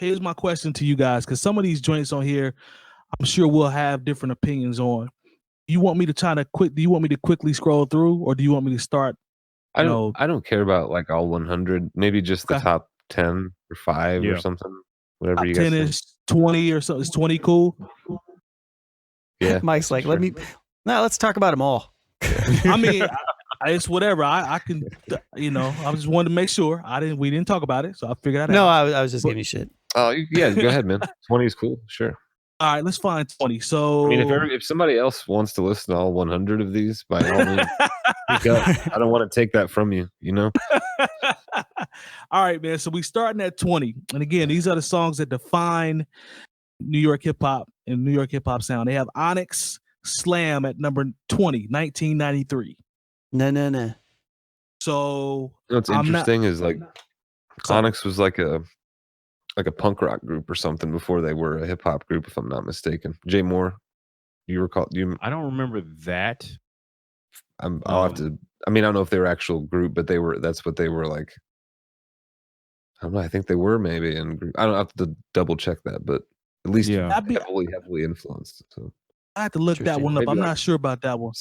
here's my question to you guys, because some of these joints on here, I'm sure we'll have different opinions on. You want me to do you want me to quickly scroll through, or do you want me to start? I don't care about like all 100. Maybe just the top 10 or 5 or something. Whatever top you guys 10 think. is 20 or something. Is 20 cool? Yeah. Mike's like, let's talk about them all. I mean, it's whatever. I can, I just wanted to make sure we didn't talk about it, so I figured that out. No, I was just giving you shit. Oh yeah, go ahead, man. 20 is cool, sure. All right, let's find 20. So I mean, if somebody else wants to listen to all 100 of these, by all means, I don't want to take that from you, All right, man. So we starting at 20, and again, these are the songs that define New York hip hop and New York hip hop sound. They have Onyx Slam at number 20, 1993. No. So what's interesting is like Onyx was like a punk rock group or something before they were a hip hop group, if I'm not mistaken. Jay Moore, you recall? I don't remember that. I'll have to. I mean, I don't know if they were actual group, but that's what they were like. I don't know. I think they were maybe in group. I don't have to double check that, but at least heavily influenced. So I have to look that one up. I'm not sure about that one.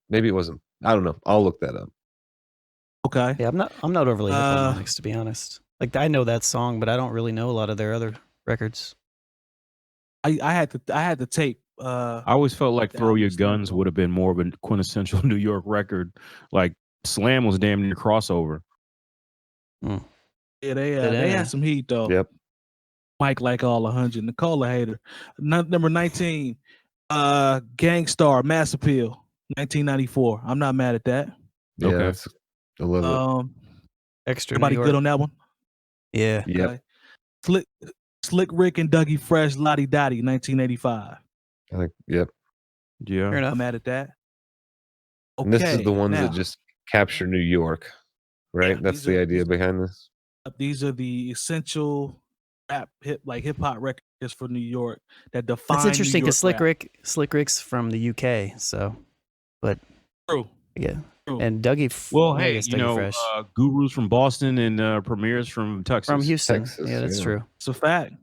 Maybe it wasn't. I don't know. I'll look that up. Okay. Yeah, I'm not overly hip on Onyx, to be honest. Like, I know that song, but I don't really know a lot of their other records. I had to tape. I always felt like Throw Your Guns would have been more of a quintessential New York record. Like Slam was damn near crossover. Yeah, they had some heat though. Yep. Mike like all 100. Nicole a hater. Number 19, Gang Starr, Mass Appeal, 1994. I'm not mad at that. Yeah, okay. I love it. Extra. Everybody good on that one? Yeah. Okay. Yep. Slick Rick and Dougie Fresh, Lottie Dottie, 1985. Yep. Yeah. I'm mad at that. Okay, and this is the ones that just capture New York, right? Yeah, that's the idea behind this. These are the essential hip hop records for New York that define. That's interesting because Slick Rick's from the UK, so. But true. Yeah. And Dougie. Well, hey, Guru's from Boston and Premier's from Texas. From Houston. Texas, yeah, that's true. It's a fact.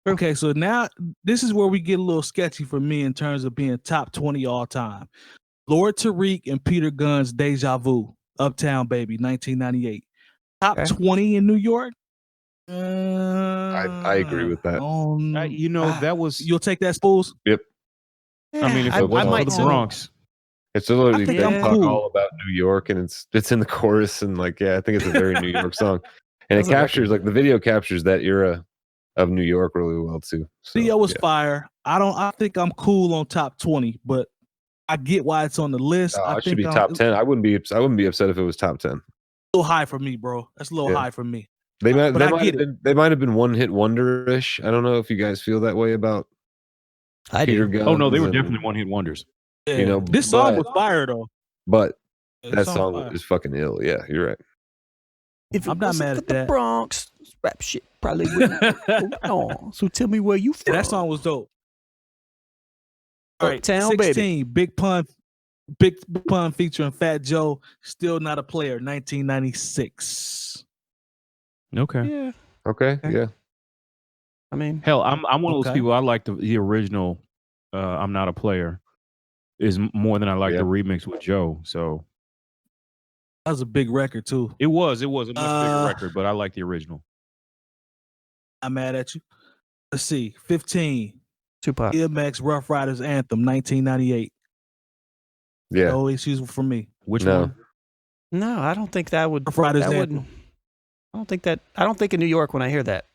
Okay, so now this is where we get a little sketchy for me in terms of being top 20 all time. Lord Tariq and Peter Gunn's Deja Vu, Uptown Baby, 1998. Top 20 in New York? I agree with that. That was... You'll take that, Spoolz? Yep. I mean, if it wasn't for the Bronx... It's literally they talk all about New York, and it's in the chorus, and I think it's a very New York song, and it captures the video captures that era of New York really well too. So, Theo was fire. I think I'm cool on top 20, but I get why it's on the list. It should be top 10. I wouldn't be upset if it was top 10. A little high for me, bro. That's a little high for me. They might have been one hit wonder-ish. I don't know if you guys feel that way about Peter Guns. Oh no, they were definitely one hit wonders. Yeah. This song was fire though. But that song is fucking ill. Yeah, you're right. I'm not mad at that. The Bronx rap shit probably wouldn't go on. So tell me where you from. Yeah, that song was dope. All right, Town 16, baby. Big Pun featuring Fat Joe, Still Not a Player, 1996. Okay. Yeah. Okay. Yeah. I mean, hell, I'm one of those people. I like the original. I'm Not a Player. Is more than I like the remix with Joe. So that was a big record too. It was a much bigger record, but I like the original. I'm mad at you. Let's see. 15. Tupac. DMX Rough Riders Anthem, 1998. Yeah. No issues for me. Which one? No, I don't think that would. Rough Riders Anthem. I don't think of New York when I hear that.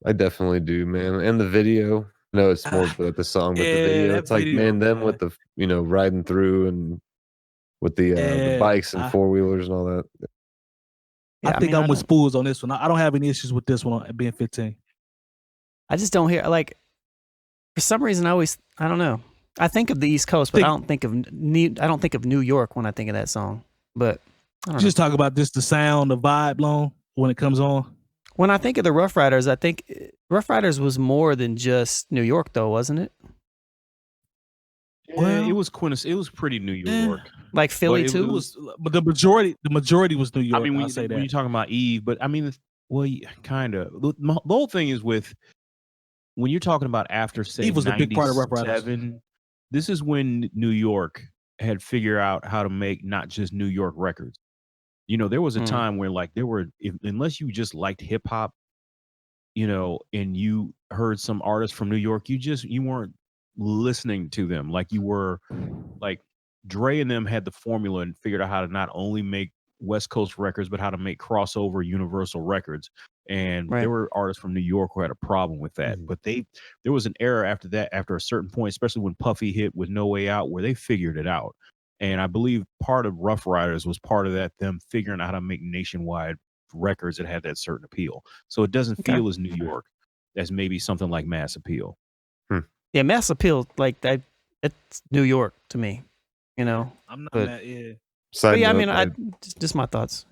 I definitely do, man. And the video. No, it's more about the song, but the video. It's like, them with the, riding through and with the bikes and four-wheelers and all that. Yeah, I think I'm with Spoolz on this one. I don't have any issues with this one being 15. I just don't hear, for some reason, I don't know. I think of the East Coast, but I don't think of New York when I think of that song. But I don't know. Just talk about the sound, the vibe, long when it comes on. When I think of the Rough Riders, I think Rough Riders was more than just New York, though, wasn't it? Well, it was pretty New York, like Philly too. But the majority was New York. I mean, when say that. when you're talking about Eve, but I mean, Well, kind of. The whole thing is with when you're talking about after say Steve was a big part of Rough Riders. 97, this is when New York had figured out how to make not just New York records. You know, there was a time where like there were, unless you just liked hip hop, you know, and you heard some artists from New York, you weren't listening to them like you were. Like Dre and them had the formula and figured out how to not only make West Coast records, but how to make crossover Universal records. And there were artists from New York who had a problem with that. But there was an era after that, after a certain point, especially when Puffy hit with No Way Out, where they figured it out. And I believe part of Rough Riders was part of that, them figuring out how to make nationwide records that had that certain appeal. So it doesn't feel as New York as maybe something like Mass Appeal. Yeah, Mass Appeal, like that, it's New York to me, you know. I'm not mad, yeah. But yeah, note, I mean, just my thoughts.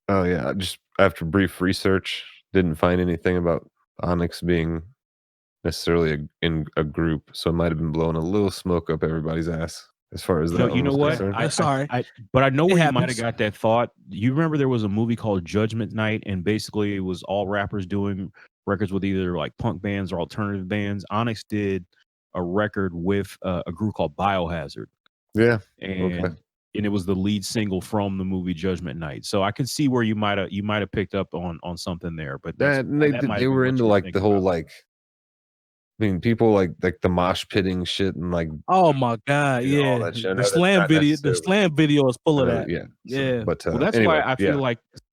Oh yeah, just after brief research, didn't find anything about Onyx being necessarily in a group, so it might have been blowing a little smoke up everybody's ass as far as that. You know what? But I know where you might have got that thought. You remember there was a movie called Judgment Night, and basically it was all rappers doing records with either like punk bands or alternative bands. Onyx did a record with a group called Biohazard. Yeah, and it was the lead single from the movie Judgment Night. So I can see where you might have picked up on something there. But they were into like the whole like. I mean, people like the mosh pitting shit and like. Oh my god! Yeah, the slam video is full of that. Yeah. But that's why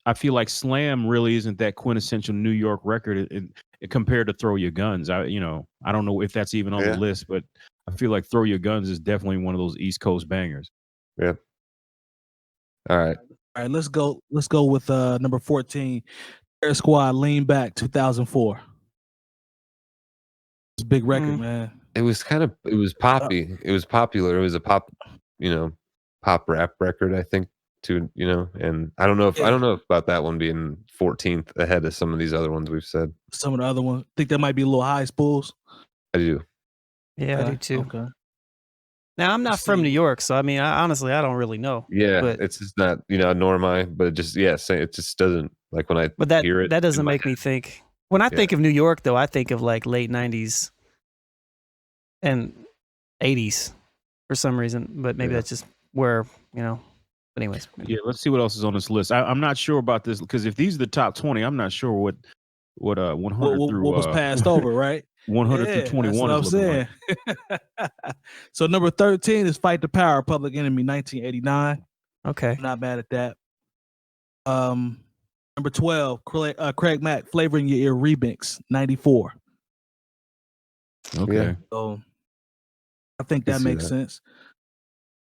I feel like Slam really isn't that quintessential New York record compared to Throw Your Guns. I don't know if that's even on the list, but I feel like Throw Your Guns is definitely one of those East Coast bangers. Yeah. All right. Let's go with number 14, Terror Squad, Lean Back, 2004. It's a big record, man. It was poppy. It was popular. It was a pop rap record, I think, too, and I don't know if about that one being 14th ahead of some of these other ones we've said. Some of the other ones. Think that might be a little high, Spoolz? I do. Yeah, I do too. Okay. Now I'm not from New York, so I mean, honestly, I don't really know. Yeah, but it's just not, nor am I. But it just, it just doesn't like when I hear it. That doesn't make me think. When I think of New York, though, I think of like late 90s and 80s for some reason. But maybe that's just where But anyways, let's see what else is on this list. I'm not sure about this because if these are the top 20, I'm not sure what 100 through what was passed over, right? 100 through 21 that's what I'm saying. Like. So number 13 is Fight the Power, Public Enemy, 1989. Okay. Not bad at that. Number 12, Craig Mack, Flavor in Your Ear remix, 94. Okay. Yeah. So I think that makes sense.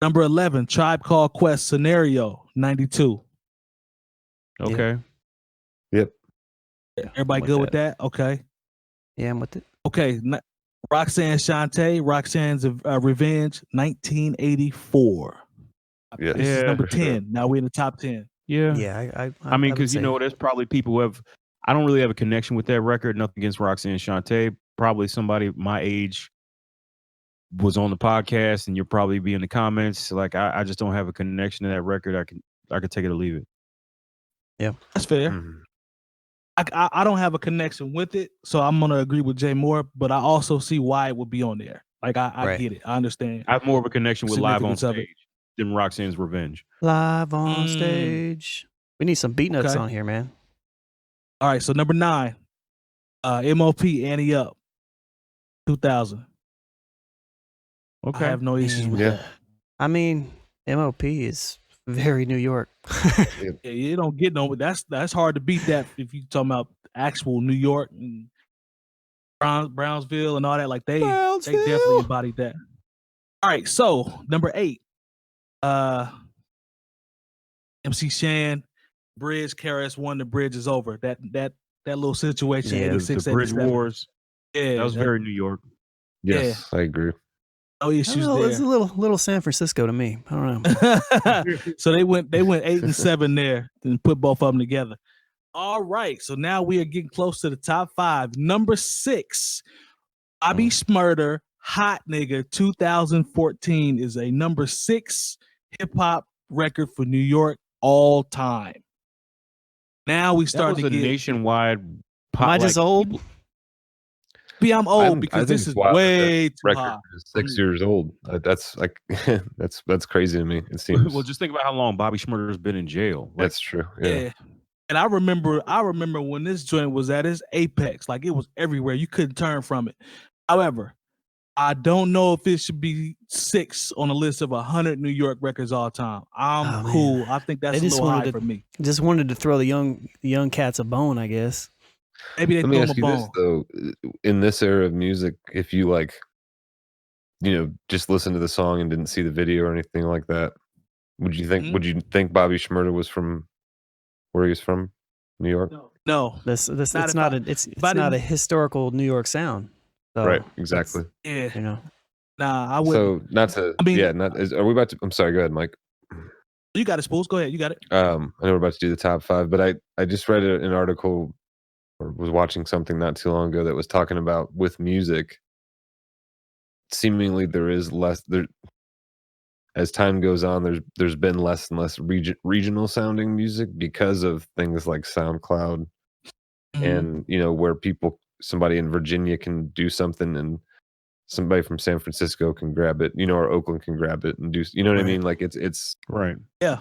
Number 11, Tribe Called Quest, Scenario, 92. Okay. Yep. Everybody good with that? Okay. Yeah, I'm with it. Okay. Roxanne Shante, Roxanne's Revenge, 1984. Yes. This is number 10. Now we're in the top 10. Yeah. Yeah. I mean, because there's probably people who have. I don't really have a connection with that record. Nothing against Roxanne Shante. Probably somebody my age was on the podcast, and you'll probably be in the comments. Like I just don't have a connection to that record. I could take it or leave it. Yeah, that's fair. Mm-hmm. I don't have a connection with it, so I'm gonna agree with Jay more. But I also see why it would be on there. Like I get it. I understand. I have more of a connection with Live on Stage than Roxanne's Revenge. Live on Stage. We need some beat nuts on here, man. All right, so number 9, MOP, Annie Up, 2000. Okay. I have no issues with that. I mean, MOP is very New York. Yeah, you don't get no, but that's hard to beat that if you talking about actual New York and Brownsville and all that. Like they definitely embodied that. All right, so number 8, MC Shan, Bridge, KRS-One, The Bridge is Over. That little situation. Yeah, the Bridge Wars. Yeah, that was very New York. Yes, yeah. I agree. No issues there. It's a little San Francisco to me. I don't know. So they went 8 and 7 there and put both of them together. All right, so now we are getting close to the top 5. Number 6, Bobby Shmurda, Hot Nigga, 2014 is a number 6 hip hop record for New York all time. Now we That start was to a get. nationwide. Am I just old? See, I'm old because I think this it's is wild that way too record high. is 6 years old. That's like that's crazy to me. It seems. Well, just think about how long Bobby Schmurder's been in jail. Like, That's true. Yeah. And I remember when this joint was at its apex, like it was everywhere. You couldn't turn from it. However, I don't know if it should be 6 on the list of 100 New York records all time. I'm cool. I think that's a little high for me. Just wanted to throw the young cats a bone, I guess. Maybe they Let me throw ask them you a this bone. though: in this era of music, if you like, just listen to the song and didn't see the video or anything like that, would you think Bobby Shmurda was from where he was from, New York? No, it's not a historical New York sound. So right, exactly. Yeah, Nah, I would. So not to. Are we about to? I'm sorry. Go ahead, Mike. You got it, Spoolz. Go ahead. You got it. I know we're about to do the top 5, but I just read an article or was watching something not too long ago that was talking about with music. Seemingly, there is less there. As time goes on, there's been less and less regional sounding music because of things like SoundCloud, and where somebody in Virginia can do something and somebody from San Francisco can grab it, or Oakland can grab it and do, what I mean? Like it's right. Yeah.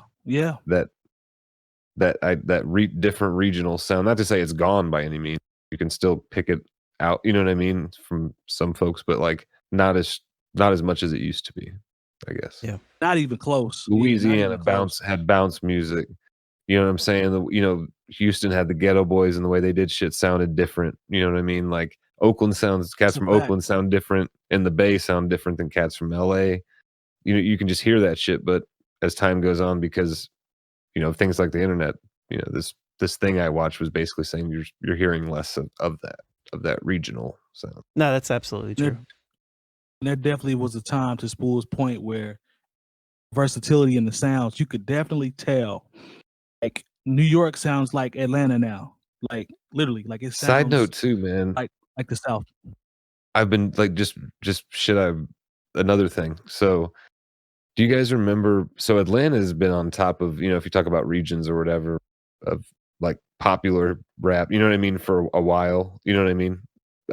Different regional sound. Not to say it's gone by any means. You can still pick it out, you know what I mean, from some folks, but like not as much as it used to be, I guess. Yeah. Not even close. Louisiana had bounce music. You know what I'm saying? Houston had the Ghetto Boys, and the way they did shit sounded different. You know what I mean? Like cats from Oakland sound different, and the Bay sound different than cats from LA. You can just hear that shit, but as time goes on, because things like the internet, this thing I watched was basically saying you're hearing less of that regional sound. No, that's absolutely true. There definitely was a time, to Spool's point, where versatility in the sounds, you could definitely tell. Like New York sounds like Atlanta now. Like literally, like it sounds. Side note too, man. Like the South. I've been like just another thing. So do you guys remember? So Atlanta has been on top of, if you talk about regions or whatever, of like popular rap, you know what I mean, for a while. You know what I mean?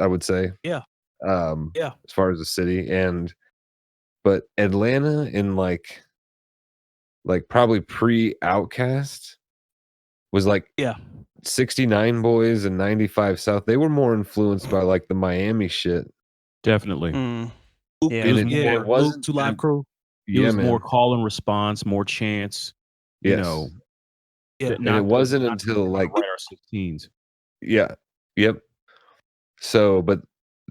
I would say. Yeah. As far as the city, but Atlanta in like probably pre-Outkast was like 69 Boys and 95 South. They were more influenced by like the Miami shit. Definitely. It wasn't Two Live Crew. It was more call and response, more chance. Yes. And it wasn't until like our 16s. Yeah. Yep. So, but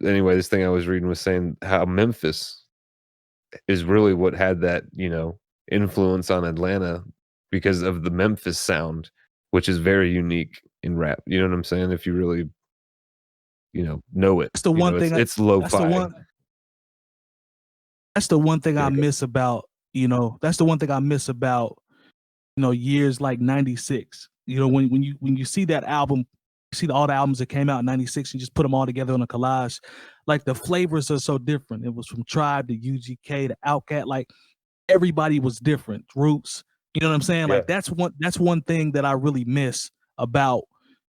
anyway, this thing I was reading was saying how Memphis is really what had that, influence on Atlanta because of the Memphis sound, which is very unique in rap. You know what I'm saying? If you really, know it. That's the one thing. It's lo-fi. That's the one thing I miss about, that's the one thing I miss about, years like 96. When you see that album, you see all the albums that came out in 96, you just put them all together on a collage. Like the flavors are so different. It was from Tribe to UGK to Outkast. Like everybody was different. Roots. You know what I'm saying? Yeah. Like that's one thing that I really miss about,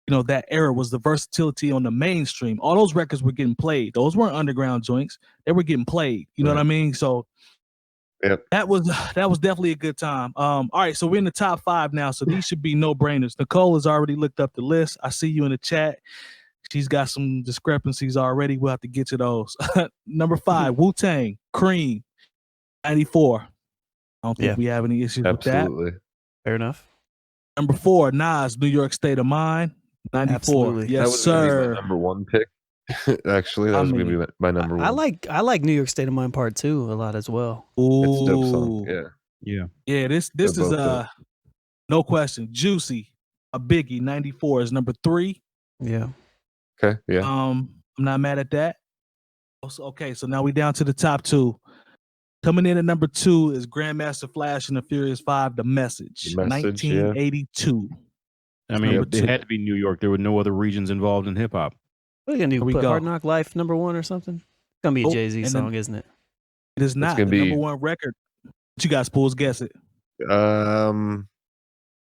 that era was the versatility on the mainstream. All those records were getting played. Those weren't underground joints. They were getting played. You know what I mean? So that was definitely a good time. All right, so we're in the top 5 now. So these should be no-brainers. Nicole has already looked up the list. I see you in the chat. She's got some discrepancies already. We'll have to get to those. Number 5, Wu-Tang, Cream, 94. I don't think we have any issues with that. Absolutely. Fair enough. Number 4, Nas, New York State of Mind, 94. Absolutely. Yes, that was sir. my number 1 pick. Actually, that was going to be my number 1. I like New York State of Mind Part 2 a lot as well. Ooh. It's a dope song. Yeah. This is no question. Juicy, a biggie. 94 is number 3. Yeah. Okay. Yeah. I'm not mad at that. Okay, so now we down to the top 2. Coming in at number 2 is Grandmaster Flash and the Furious 5, The Message, 1982. I mean, it had to be New York. There were no other regions involved in hip hop. We're gonna do Hard Knock Life number 1 or something. It's gonna be a Jay-Z song, isn't it? It is not the number 1 record. What you got, Spoolz? Guess it.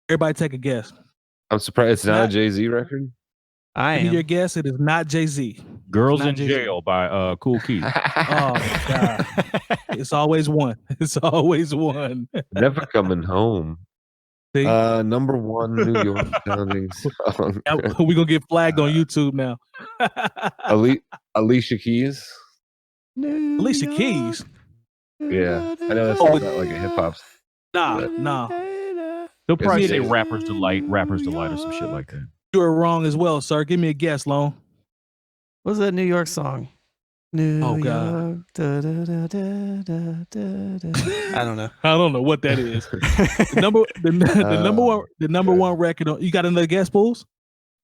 Everybody take a guess. I'm surprised it's not a Jay-Z record. I Give am. me your guess. It is not Jay-Z. Girls not in Jay-Z. Jail by 𝐀𝐁𝐎𝐄. Oh my God. It's always one. It's always one. Never Coming Home. See? Number one New York sounding song. We're gonna get flagged on YouTube now. Alicia Keys. Alicia Keys. Yeah, I know that's not like a hip hop. Nah. They'll probably It's say Jay-Z. Rapper's Delight or some shit like that. You were wrong as well, sir. Give me a guess, Lone. What's that New York song? Oh God. York, da, da, da, da, da, da. I don't know. I don't know what that is. The number one record on, you got another guess, Spoolz?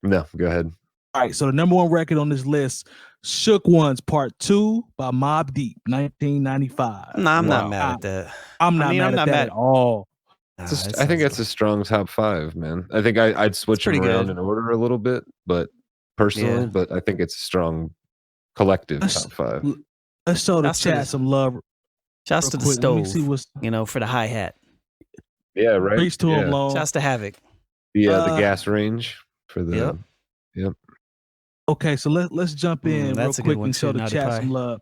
No, go ahead. All right, so the number one record on this list, Shook Ones Part 2 by Mobb Deep, 1995. No, I'm not mad at that. I'm not mad at that at all. Nah, I think that's a strong top 5, man. I think I'd switch them around in order a little bit, but personally, but I think it's a strong collective top 5. Let's show the chat some love. Shouts to the stove, for the hi-hat. Yeah, right. Preach to him, Long. Shouts to Havoc. Yeah, the gas range for the. Yep. Okay, so let's jump in real quick and show the chat some love.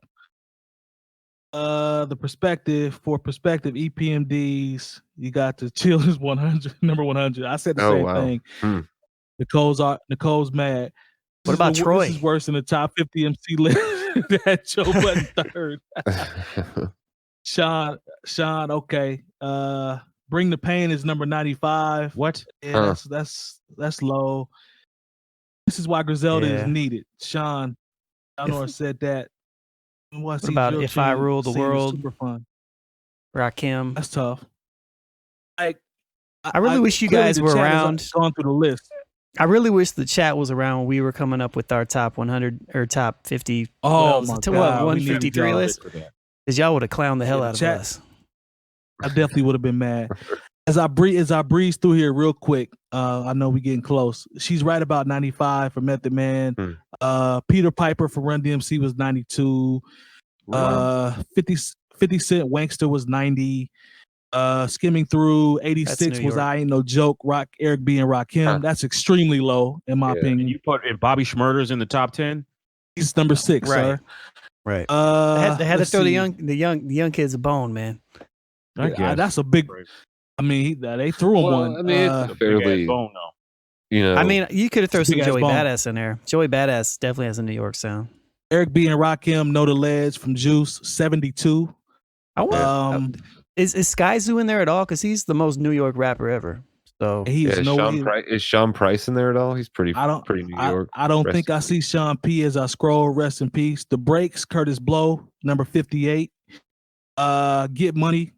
The perspective EPMDs. You got the Children's 100, number 100. I said the same thing. Nicole's mad. What about Troy? This is worse than the top 50 MC list. That Joe Budden third. Sean. Okay. Bring the Pain is number 95. What? Yeah, that's low. This is why Griselda is needed. Sean Eleanor said that. What about If I Rule the World? Super fun. Rakim. That's tough. I really wish you guys were around. Gone through the list. I really wish the chat was around when we were coming up with our top 100 or top 50. Oh my God, 153 list. Because y'all would have clowned the hell out of us. I definitely would have been mad. As I breeze through here real quick, I know we're getting close. She's right about 95 for Method Man. Peter Piper for Run DMC was 92. 50 Cent Wankster was 90. Skimming through 86 was I Ain't No Joke. Eric B and Rakim. That's extremely low in my opinion. You put Bobby Schmurder's in the top 10. He's number 6, sir. Right. They had to throw the young kids a bone, man. I guess. That's a big. I mean, they threw him one. I mean, it's fairly. Bone, I mean, you could have thrown some Joey Badass in there. Joey Badass definitely has a New York sound. Eric B and Rakim, Know the Ledge from Juice, 72. Is 𝗀𝗏𝗄 in there at all? Because he's the most New York rapper ever. So is Sean Price in there at all? He's pretty New York. I don't think I see Sean P as I scroll. Rest in peace. The Breaks, Curtis Blow, number 58. Get Money,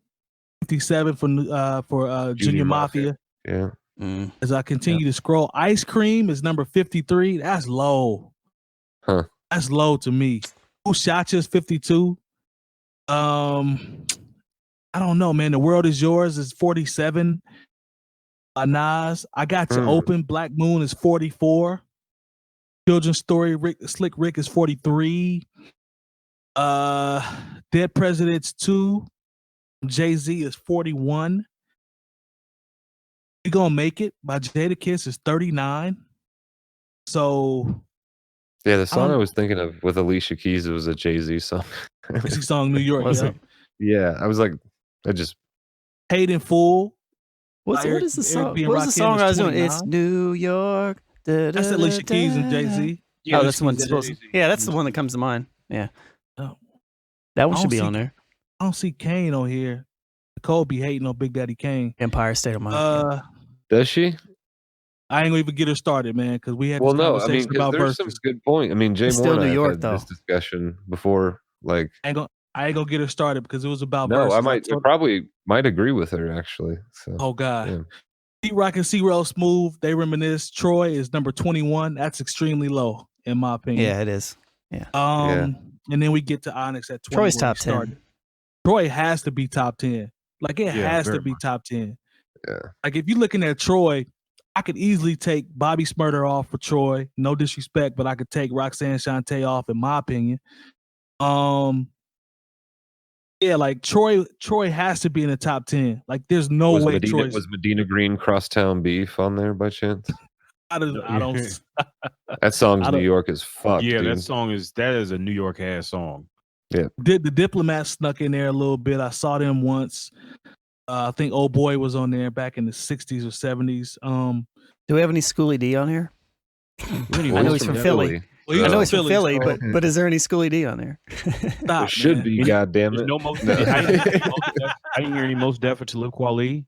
57 for Junior Mafia. Yeah. As I continue to scroll, Ice Cream is number 53. That's low. That's low to me. Who Shot You is 52. I don't know, man. The World Is Yours is 47. Nas, I Got You Open. Black Moon is 44. Children's Story, Slick Rick is 43. Dead Presidents 2. Jay-Z is 41. We Gonna Make It by Jadakiss is 39. So yeah, the song I was thinking of with Alicia Keys, it was a Jay-Z song. Jay-Z song, New York. Was it? Yeah, I was like, I just Paid in Full. What is the song? What's the song I was doing? It's New York. That's Alicia Keys and Jay-Z. Yeah, that's the one. That's the one that comes to mind. Yeah, that one should be on there. I don't see Kane on here. Nicole be hating on Big Daddy Kane. Empire State of Mind. Does she? I ain't gonna even get her started, man, because we had this conversation about there's some good point. I mean, Jay Moore and I York, had this discussion before. Like, I ain't gonna get her started because it was about. No, I probably might agree with her actually. So. Oh God. D-Rock and C-Rel Smooth, they reminisce. Troy is number 21. That's extremely low, in my opinion. Yeah, it is. Yeah. And then we get to Onyx at 20. Troy's top 10. Troy has to be top 10. Like, it has to be top 10. Yeah. Like, if you're looking at Troy, I could easily take Bobby Smurder off for Troy. No disrespect, but I could take Roxanne Shante off, in my opinion. Yeah, like Troy has to be in the top 10. Like, there's no way Troy was Medina Green Crosstown Beef on there by chance? I don't. That song's New York as fuck. Yeah, dude. that is a New York ass song. Yeah. The Diplomats snuck in there a little bit. I saw them once. I think Old Boy was on there back in the 60s or 70s. Do we have any Schoolie D on here? I know he's from Philly. Well, I know he's from Philly, so. but is there any Schoolie D on there? Stop, There should be, goddammit. No most. I didn't hear any Most Def or 𝗏𝗏.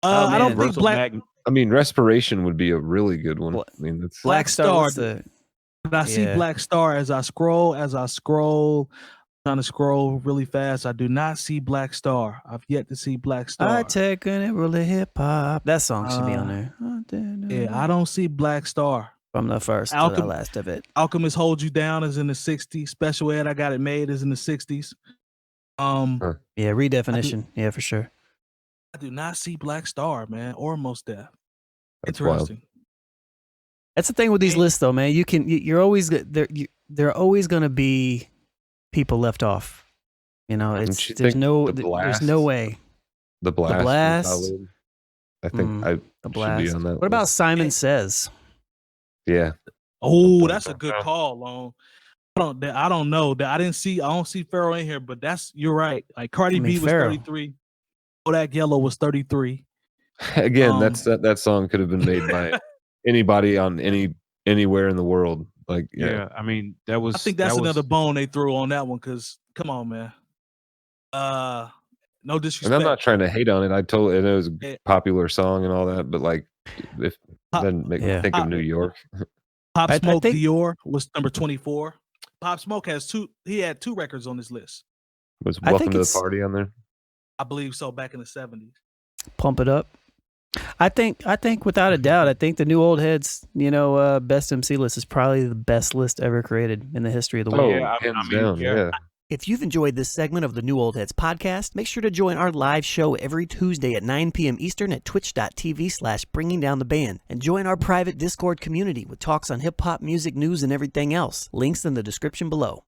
I don't think I mean, Respiration would be a really good one. I mean, that's Black Star. I see Black Star as I scroll, trying to scroll really fast. I do not see Black Star. I've yet to see Black Star. I take it really hip hop. That song should be on there. Yeah, I don't see Black Star. From the first to the last of it. Alchemist Hold You Down is in the 60s. Special Ed, I Got It Made is in the 60s. Yeah, redefinition. Yeah, for sure. I do not see Black Star, man, or Most Def. That's Interesting. wild. That's the thing with these lists, though, man. You're always there are always going to be people left off. You know, there's no way. The Blast. I think I the Blast. should be on that. What about Simon Says? Yeah. Oh, that's a good call, Lone. I don't know. I don't see Pharoah in here, but you're right. Like Cardi B was 33. Kodak Yellow was 33. Again, that song could have been made by anybody on anywhere in the world. Like, yeah, I mean, that was. I think that's another bone they threw on that one. Because come on, man. No disrespect. And I'm not trying to hate on it. I know it was a popular song and all that, but like, if it doesn't make me think of New York. Pop Smoke Dior was number 24. Pop Smoke has two. He had 2 records on this list. Was Welcome to the Party on there? I believe so. Back in the 70s. Pump It Up. I think without a doubt, I think the New Old Heads, best MC list is probably the best list ever created in the history of the world. Oh, hands down, yeah. If you've enjoyed this segment of the New Old Heads podcast, make sure to join our live show every Tuesday at 9 p.m. Eastern at twitch.tv/bringingdowntheband and join our private Discord community with talks on hip-hop, music news, and everything else. Links in the description below.